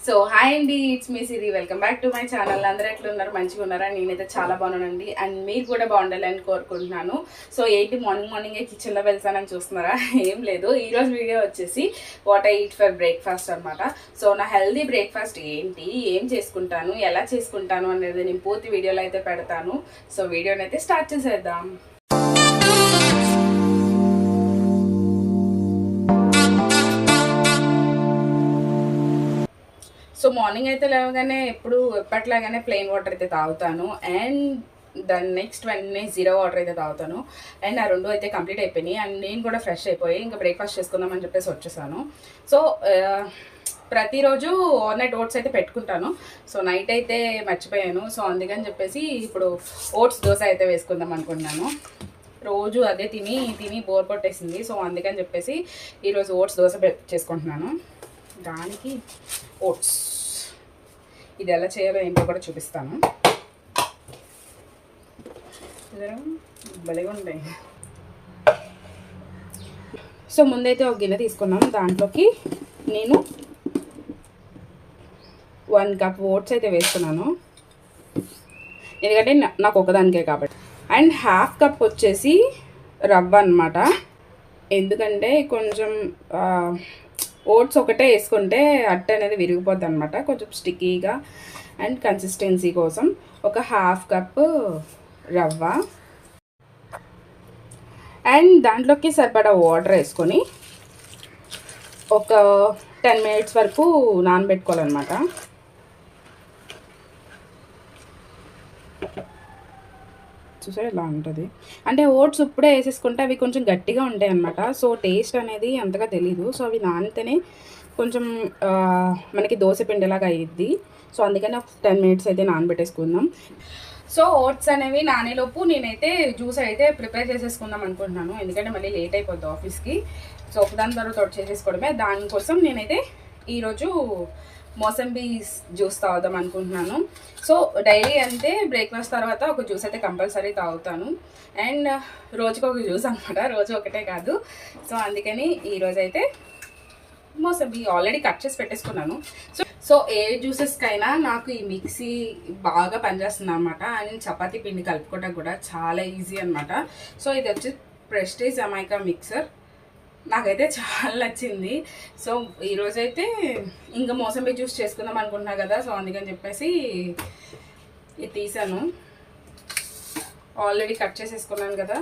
So hi అండి, it's me Siri. Welcome back to my channel. అందరూ ఎట్లా ఉన్నారు? మంచిగా ఉన్నారా? నేనైతే చాలా బాగున్నానండి. అండ్ మీరు కూడా బాగుండాలని కోరుకుంటున్నాను. సో ఏంటి మార్నింగే కిచెన్లో వెళ్తానని చూస్తున్నారా? ఏం లేదు, ఈరోజు వీడియో వచ్చేసి what I eat for breakfast అనమాట. సో నా హెల్దీ బ్రేక్ఫాస్ట్ ఏంటి, ఏం చేసుకుంటాను, ఎలా చేసుకుంటాను అనేది నేను పూర్తి వీడియోలో అయితే పెడతాను. సో వీడియోని అయితే స్టార్ట్ చేసేద్దాం. సో మార్నింగ్ అయితే లేవగానే ఎప్పట్లాగానే ప్లెయిన్ వాటర్ అయితే తాగుతాను. అండ్ దాని నెక్స్ట్ వెంటనే జీరో వాటర్ అయితే తాగుతాను. అండ్ ఆ రెండు అయితే కంప్లీట్ అయిపోయినాయి. అండ్ నేను కూడా ఫ్రెష్ అయిపోయి ఇంకా బ్రేక్ఫాస్ట్ చేసుకుందామని చెప్పేసి వచ్చేసాను. సో ప్రతిరోజు ఓవర్నైట్ ఓట్స్ అయితే పెట్టుకుంటాను. సో నైట్ అయితే మర్చిపోయాను. సో అందుకని చెప్పేసి ఇప్పుడు ఓట్స్ దోశ అయితే వేసుకుందాం అనుకుంటున్నాను. రోజు అదే తిని తిని బోర్ కొట్టేసింది. సో అందుకని చెప్పేసి ఈరోజు ఓట్స్ దోశ చేసుకుంటున్నాను. దానికి ఓట్స్ ఇది ఎలా చేయాలో ఏంటో కూడా చూపిస్తాను. భలేగా ఉంటాయి. సో ముందైతే ఒక గిన్నె తీసుకున్నాం. దాంట్లోకి నేను 1 కప్ ఓట్స్ అయితే వేస్తున్నాను, ఎందుకంటే నాకు ఒకదానికే కాబట్టి. అండ్ ½ కప్ వచ్చేసి రవ్వ అనమాట. ఎందుకంటే కొంచెం ఓట్స్ ఒకటే వేసుకుంటే అట్ట అనేది విరిగిపోద్ది అనమాట, కొంచెం స్టిక్కీగా. అండ్ కన్సిస్టెన్సీ కోసం ఒక ½ కప్ రవ్వ అండ్ దాంట్లోకి సరిపడా వాటర్ వేసుకొని ఒక 10 మినిట్స్ వరకు నానబెట్టుకోవాలన్నమాట. చూసారు ఇలా ఉంటుంది. అంటే ఓట్స్ ఇప్పుడే వేసేసుకుంటే అవి కొంచెం గట్టిగా ఉంటాయి అన్నమాట. సో టేస్ట్ అనేది అంతగా తెలీదు. సో అవి నానితేనే కొంచెం మనకి దోశ పిండిలాగా అయ్యిద్ది. సో అందుకని ఒక 10 మినిట్స్ అయితే నానబెట్టేసుకుందాం. సో ఓట్స్ అనేవి నానేలోపు నేనైతే జ్యూస్ అయితే ప్రిపేర్ చేసేసుకుందాం అనుకుంటున్నాను, ఎందుకంటే మళ్ళీ లేట్ అయిపోద్ది ఆఫీస్కి. సో ఒకదాని తర్వాత చేసేసుకోవడమే. దానికోసం నేనైతే ఈరోజు మోసంబీ జ్యూస్ తాగుదాం అనుకుంటున్నాను. సో డైలీ అంటే బ్రేక్ఫాస్ట్ తర్వాత ఒక జ్యూస్ అయితే కంపల్సరీ తాగుతాను. అండ్ రోజుకి ఒక జ్యూస్ అనమాట, రోజు ఒకటే కాదు. సో అందుకని ఈరోజైతే మోసంబీ ఆల్రెడీ కట్ చేసి పెట్టేసుకున్నాను. సో ఏ జ్యూసెస్కైనా నాకు ఈ మిక్సీ బాగా పనిచేస్తుంది అనమాట. అండ్ చపాతీ పిండి కలుపుకోవడం కూడా చాలా ఈజీ అనమాట. సో ఇది వచ్చి ప్రెస్టీజ్ జమైకా మిక్సర్, నాకైతే చాలా నచ్చింది. సో ఈరోజైతే ఇంకా మోసంబీ జ్యూస్ చేసుకుందాం అనుకుంటున్నా కదా. సో అందుకని చెప్పేసి ఇది తీసాను, ఆల్రెడీ కట్ చేసేసుకున్నాను కదా.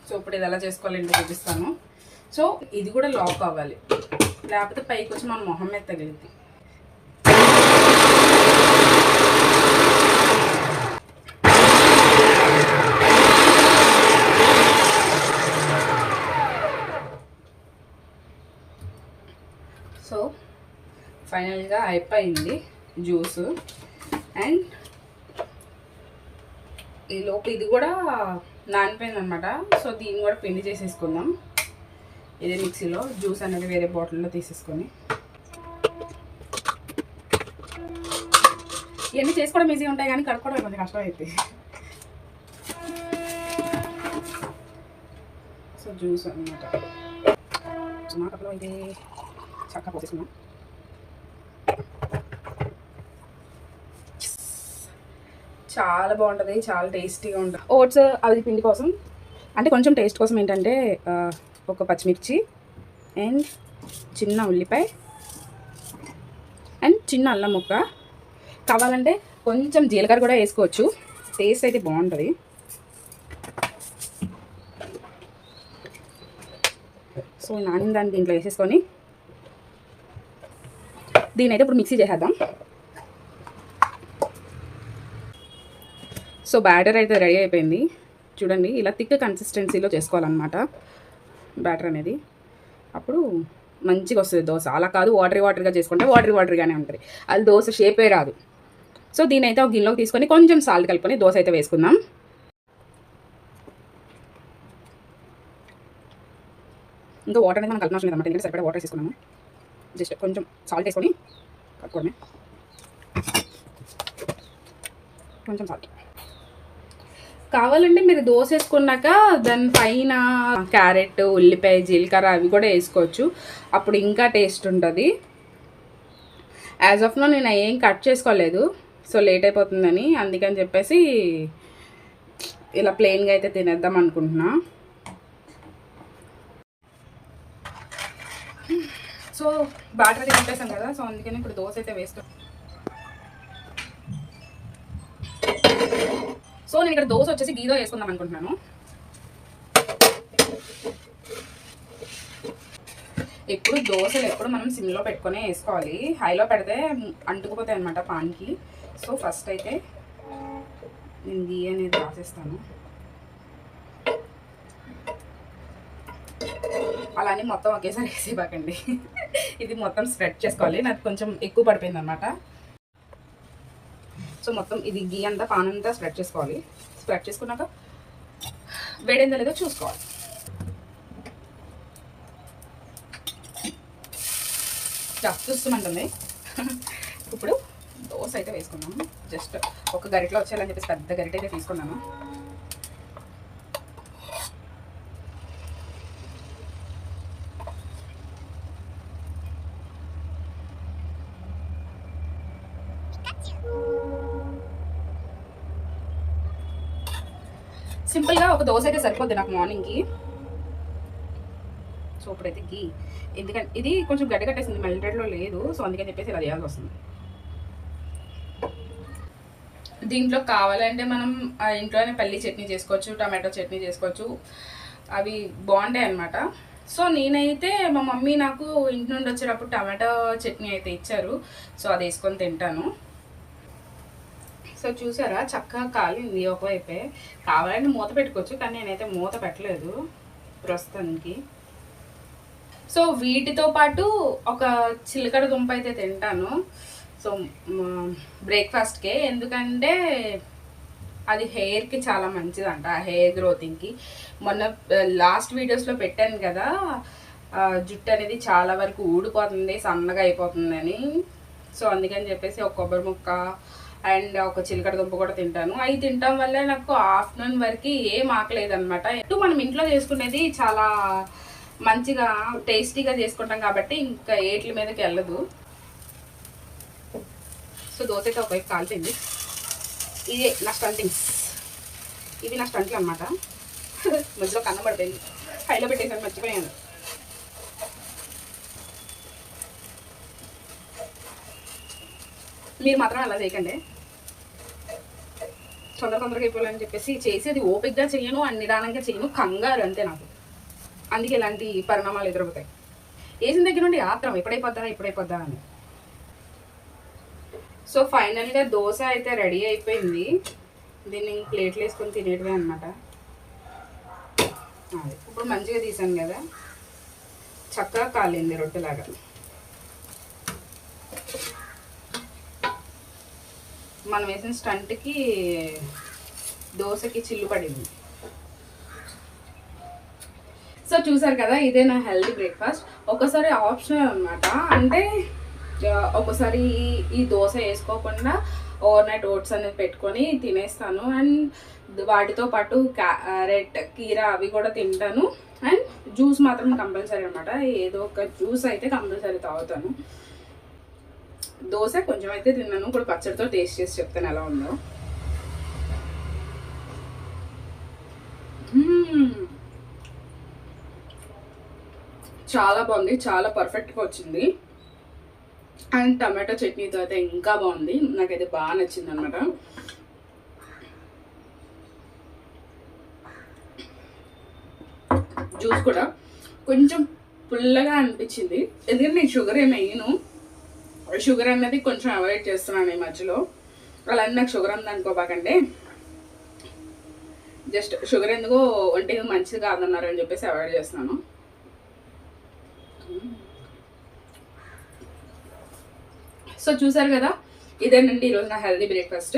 సో ఇప్పుడు ఇది ఎలా చేసుకోవాలంటే చూపిస్తాను. సో ఇది కూడా లాక్ అవ్వాలి, లేకపోతే పైకి వచ్చి మన మొహం మీద తగిలింది. సో ఫైనల్గా అయిపోయింది జ్యూస్. అండ్ ఈలోపు ఇది కూడా నానిపోయింది అనమాట. సో దీన్ని కూడా పిండి చేసేసుకుందాం. ఇదే మిక్సీలో జ్యూస్ అనేది వేరే బాటిల్లో తీసేసుకొని. ఇవన్నీ చేసుకోవడం ఈజీ ఉంటాయి కానీ కడుక్కోవడం కొంచెం కష్టం అవుతుంది. సో జ్యూస్ అనమాట చిన్న కప్పులో ఇది చక్కగా పోసేసుకున్నాం. చాలా బాగుంటుంది, చాలా టేస్టీగా ఉంటుంది. ఓట్స్ అది పిండి కోసం అంటే కొంచెం టేస్ట్ కోసం ఏంటంటే ఒక పచ్చిమిర్చి అండ్ చిన్న ఉల్లిపాయ అండ్ చిన్న అల్లం ముక్క, కావాలంటే కొంచెం జీలకర్ర కూడా వేసుకోవచ్చు, టేస్ట్ అయితే బాగుంటుంది. సో నానిన దాన్ని దీంట్లో వేసేసుకొని దీని అయితే ఇప్పుడు మిక్సీ చేసేద్దాం. సో బ్యాటర్ అయితే రెడీ అయిపోయింది. చూడండి, ఇలా థిక్ కన్సిస్టెన్సీలో చేసుకోవాలన్నమాట బ్యాటర్ అనేది. అప్పుడు మంచిగా వస్తుంది దోశ. అలా కాదు వాటర్గా చేసుకుంటే వాటర్గానే ఉంటుంది, అది దోశ షేపే రాదు. సో దీని అయితే ఒక గిన్నెలోకి తీసుకొని కొంచెం సాల్ట్ కలుపుకొని దోశ అయితే వేసుకుందాం. ఇంకా వాటర్ అనేది మనం కలపనవసరం లేదన్నమాట, ఎందుకంటే సరిపడా వాటర్ వేసుకున్నాము. జస్ట్ కొంచెం సాల్ట్ వేసుకొని కలుపుకోవడమే, కొంచెం సాల్ట్. కావాలంటే మీరు దోశ వేసుకున్నాక దాని పైన క్యారెట్, ఉల్లిపాయ, జీలకర్ర అవి కూడా వేసుకోవచ్చు, అప్పుడు ఇంకా టేస్ట్ ఉంటుంది. యాజ్ ఆఫ్ నో నేను ఏం కట్ చేసుకోలేదు, సో లేట్ అయిపోతుందని, అందుకని చెప్పేసి ఇలా ప్లెయిన్గా అయితే తినేద్దాం అనుకుంటున్నా. సో బాటర్ అయితే తింటేసాం కదా, సో అందుకని ఇప్పుడు దోశ అయితే వేస్తాం. సో నేను ఇక్కడ దోశ వచ్చేసి గీలో వేసుకుందాం అనుకుంటున్నాను. ఎప్పుడు దోశలు ఎప్పుడు మనం సిమ్లో పెట్టుకొని వేసుకోవాలి, హైలో పెడితే అంటుకుపోతాయి అనమాట పాన్కి. సో ఫస్ట్ అయితే నేను గీ అనేది రాసేస్తాను. అలానే మొత్తం ఒకేసారి వేసేపాకండి, ఇది మొత్తం స్ప్రెడ్ చేసుకోవాలి. నాకు కొంచెం ఎక్కువ పడిపోయింది అనమాట. సో మొత్తం ఇది గీ అంతా పాన్ అంతా స్ప్రెడ్ చేసుకోవాలి. స్ప్రెడ్ చేసుకున్నాక వేడైందో లేదో చూసుకోవాలి. చూస్తుంటుంది. ఇప్పుడు దోశ అయితే వేసుకున్నాము. జస్ట్ ఒక గరిటలో వచ్చేయాలని చెప్పేసి పెద్ద గరిట అయితే తీసుకున్నాను. సింపుల్గా ఒక దోశ అయితే సరిపోద్ది నాకు మార్నింగ్కి. సో ఇప్పుడైతే గీ, ఎందుకంటే ఇది కొంచెం గడ్డ కట్టేసింది, మెల్టెడ్లో లేదు, సో అందుకని చెప్పేసి ఇలా చేయాల్సి వస్తుంది. దీంట్లో కావాలంటే మనం ఇంట్లోనే పల్లి చట్నీ చేసుకోవచ్చు, టమాటో చట్నీ చేసుకోవచ్చు, అవి బాగుంటాయి అన్నమాట. సో నేనైతే మా మమ్మీ నాకు ఇంటి నుండి వచ్చేటప్పుడు టమాటో చట్నీ అయితే ఇచ్చారు, సో అది వేసుకొని తింటాను. సో చూసారా చక్కగా కాలింది ఒకవైపే. కావాలంటే మూత పెట్టుకోవచ్చు, కానీ నేనైతే మూత పెట్టలేదు ప్రస్తుతానికి. సో వీటితో పాటు ఒక చిలకడ దుంప అయితే తింటాను, సో బ్రేక్ఫాస్ట్కే. ఎందుకంటే అది హెయిర్కి చాలా మంచిదంట, హెయిర్ గ్రోతింగ్కి. మొన్న లాస్ట్ వీడియోస్లో పెట్టాను కదా, జుట్టు అనేది చాలా వరకు ఊడిపోతుంది, సన్నగా అయిపోతుందని. సో అందుకని చెప్పేసి ఒక కొబ్బరి ముక్క అండ్ ఒక చిలకడ దుంప కూడా తింటాను. అవి తినటం వల్ల నాకు ఆఫ్టర్నూన్ వరకు ఏం ఆకలేదన్నమాట. ఇటు మనం ఇంట్లో చేసుకునేది చాలా మంచిగా టేస్టీగా చేసుకుంటాం కాబట్టి ఇంకా ఏట్ల మీదకి వెళ్ళదు. సో దోశ అయితే ఒకవైపు కాలిపోయింది. ఇదే నా స్టంటింగ్స్, ఇవి నా స్టంట్లు అనమాట. మధ్యలో కన్నం పడిపోయింది, హైలో పెట్టేసాను, మర్చిపోయాను. మీరు మాత్రం అలా చేయకండి, తొందరగా అయిపోవాలని చెప్పేసి చేసేది ఓపికగా చేయను, నిదానంగా చేయను, కంగారు అంతే నాకు. అందుకే ఇలాంటి పరిణామాలు ఎదురవుతాయి. వేసిన దగ్గర నుండి ఆత్రం ఎప్పుడైపోద్దా అని. సో ఫైనల్గా దోశ అయితే రెడీ అయిపోయింది. దీన్ని ప్లేట్లు వేసుకొని తినేటివే అనమాట. ఇప్పుడు మంచిగా తీసాను కదా, చక్కగా కాలింది రొట్టెలాగా. మనం వేసిన స్టంట్కి దోశకి చిల్లు పడింది. సో చూసారు కదా, ఇదే నా హెల్తీ బ్రేక్ఫాస్ట్. ఒకసారి ఆప్షనల్ అనమాట, అంటే ఒకసారి ఈ దోశ వేసుకోకుండా ఓవర్ నైట్ ఓట్స్ అనేది పెట్టుకొని తినేస్తాను. అండ్ వాటితో పాటు క్యారెట్, కీరా అవి కూడా తింటాను. అండ్ జ్యూస్ మాత్రం కంపల్సరీ అనమాట, ఏదో ఒక జ్యూస్ అయితే కంపల్సరీ తాగుతాను. దోశ కొంచెం అయితే తిన్నాను, ఇప్పుడు పచ్చడితో టేస్ట్ చేసి చెప్తాను ఎలా ఉందో. చాలా బాగుంది, చాలా పర్ఫెక్ట్గా వచ్చింది. అండ్ టమాటో చట్నీతో అయితే ఇంకా బాగుంది, నాకైతే బాగా నచ్చింది అనమాట. జ్యూస్ కూడా కొంచెం పుల్లగా అనిపించింది, ఎందుకంటే నేను షుగర్ ఏమి వేయను. షుగర్ అనేది కొంచెం అవాయిడ్ చేస్తున్నాను ఈ మధ్యలో. అలా నాకు షుగర్ ఉందనుకోబాకండి, జస్ట్ షుగర్ ఎందుకో ఒంటికి మంచిది కాదన్నారు అని చెప్పేసి అవాయిడ్ చేస్తున్నాను. సో చూసారు కదా, ఇదేనండి ఈరోజు నా హెల్తీ బ్రేక్ఫాస్ట్.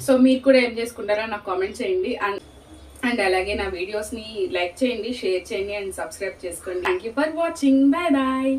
సో మీరు కూడా ఏం చేసుకుంటారో నాకు కామెంట్ చేయండి. అండ్ అలాగే నా వీడియోస్ని లైక్ చేయండి, షేర్ చేయండి అండ్ సబ్స్క్రైబ్ చేసుకోండి. Thank you for watching. Bye bye.